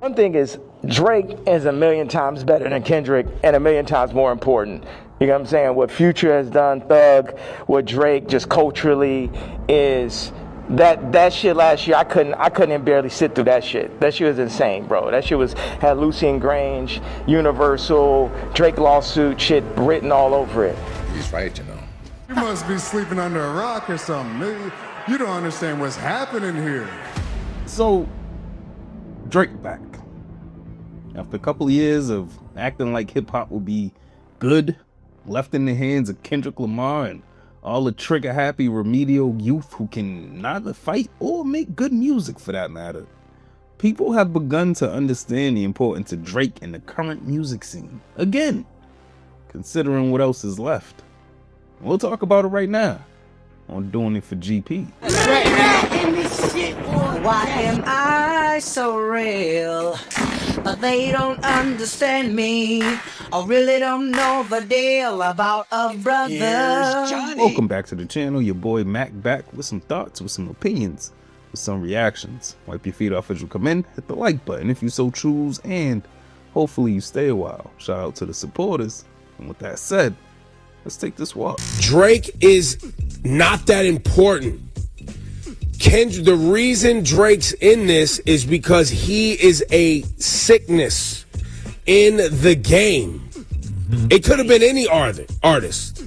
One thing is, Drake is a million times better than Kendrick and a million times more important. You know what I'm saying? What Future has done, Thug, what Drake just culturally is. That shit last year, I couldn't even barely sit through that shit. That shit was insane, bro. That shit had Lucian Grange, Universal, Drake lawsuit shit written all over it. He's right, you know. You must be sleeping under a rock or something. You don't understand what's happening here. So, Drake back. After a couple of years of acting like hip-hop would be good, left in the hands of Kendrick Lamar and all the trigger-happy remedial youth who can neither fight or make good music for that matter, people have begun to understand the importance of Drake in the current music scene. Again, considering what else is left. We'll talk about it right now on Doing It for GP. Why am I so real? But they don't understand me. I really don't know the deal about a brother. Welcome back to the channel. Your boy Mac back with some thoughts, with some opinions, with some reactions. Wipe your feet off as you come in. Hit the like button if you so choose, and hopefully you stay a while. Shout out to the supporters. And with that said, let's take this walk. Drake is not that important. The reason Drake's in this is because he is a sickness in the game. It could have been any artist.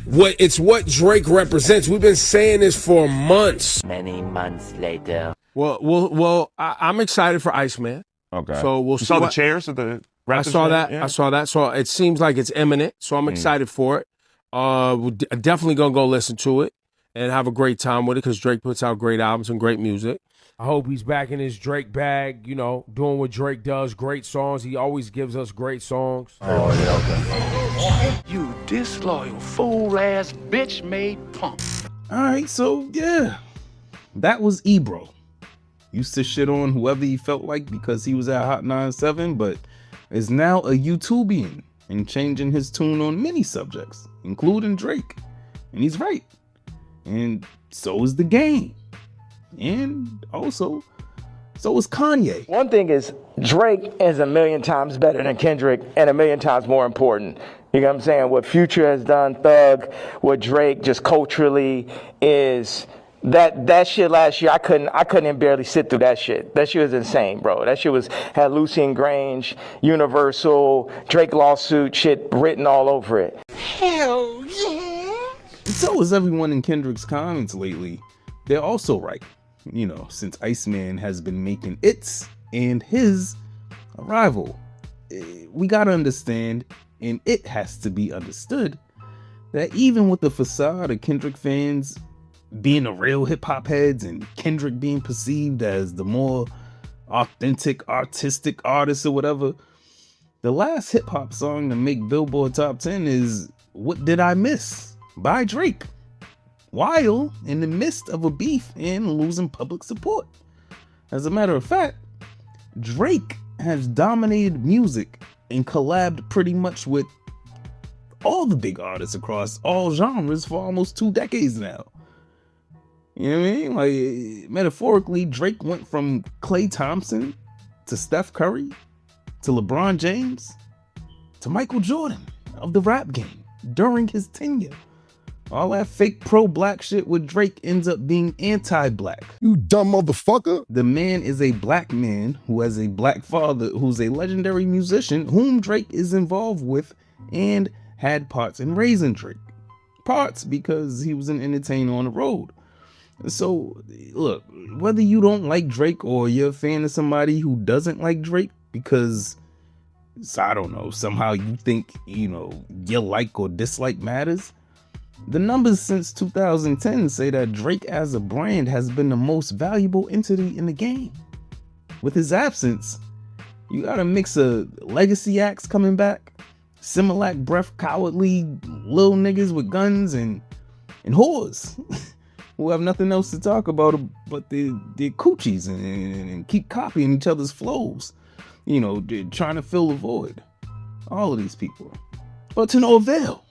It's what Drake represents. We've been saying this for months. Many months later. Well, I'm excited for Iceman. Okay. So we'll see. You saw the chairs at the I saw that. Yeah. I saw that. So it seems like it's imminent. So I'm excited for it. We're definitely gonna go listen to it and have a great time with it because Drake puts out great albums and great music. I hope he's back in his Drake bag, you know, doing what Drake does. Great songs. He always gives us great songs. Oh, yeah, okay. You disloyal, fool-ass, bitch-made punk. All right, so yeah, that was Ebro. Used to shit on whoever he felt like because he was at Hot 97, but is now a YouTubian and changing his tune on many subjects, including Drake. And he's right. And so is the game. And also, so is Kanye. One thing is, Drake is a million times better than Kendrick and a million times more important. You know what I'm saying? What Future has done, Thug, what Drake just culturally is. That shit last year, I couldn't even barely sit through that shit. That shit was insane, bro. That shit had Lucian Grange, Universal, Drake lawsuit shit written all over it. Hell yeah! And so is everyone in Kendrick's comments lately. They're also right. You know, since Iceman has been making its and his arrival, we gotta understand, and it has to be understood, that even with the facade of Kendrick fans being the real hip-hop heads and Kendrick being perceived as the more authentic, artistic artist or whatever, the last hip-hop song to make Billboard Top 10 is What Did I Miss? By Drake, while in the midst of a beef and losing public support. As a matter of fact, Drake has dominated music and collabed pretty much with all the big artists across all genres for almost 2 decades now. You know what I mean? Like, metaphorically, Drake went from Klay Thompson to Steph Curry to LeBron James to Michael Jordan of the rap game during his tenure. All that fake pro-black shit with Drake ends up being anti-black. You dumb motherfucker. The man is a black man who has a black father who's a legendary musician whom Drake is involved with and had parts in raising Drake. Parts because he was an entertainer on the road. So, look, whether you don't like Drake or you're a fan of somebody who doesn't like Drake because, I don't know, somehow you think, you know, your like or dislike matters, the numbers since 2010 say that Drake as a brand has been the most valuable entity in the game. With his absence, you got a mix of legacy acts coming back, Similac breath cowardly little niggas with guns and whores who have nothing else to talk about but their coochies and keep copying each other's flows, you know, trying to fill the void. All of these people, but to no avail.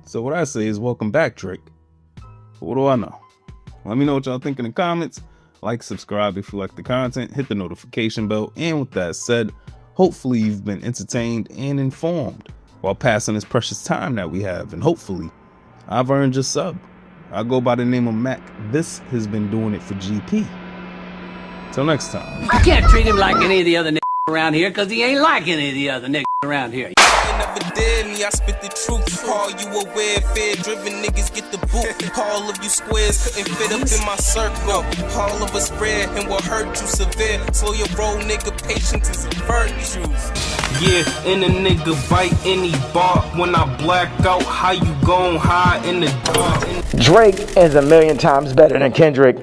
So what I say is welcome back, Drake. What do I know? Let me know what y'all think in the comments. Like, subscribe if you like the content, hit the notification bell, and with that said, hopefully you've been entertained and informed while passing this precious time that we have, and hopefully I've earned your sub. I go by the name of Mac. This has been Doing It for GP. Till next time. I can't treat him like any of the other niggas around here, because he ain't like any of the other niggas around here. You never did me, I spit the truth. Call you aware, fear-driven niggas get the boot. All of you squares couldn't fit up in my circle. All of us rare and will hurt you severe. Slow your roll, nigga, patience is a virtue. Yeah, and a nigga bite any bark. When I black out, how you gon' hide in the dark? Drake is a million times better than Kendrick.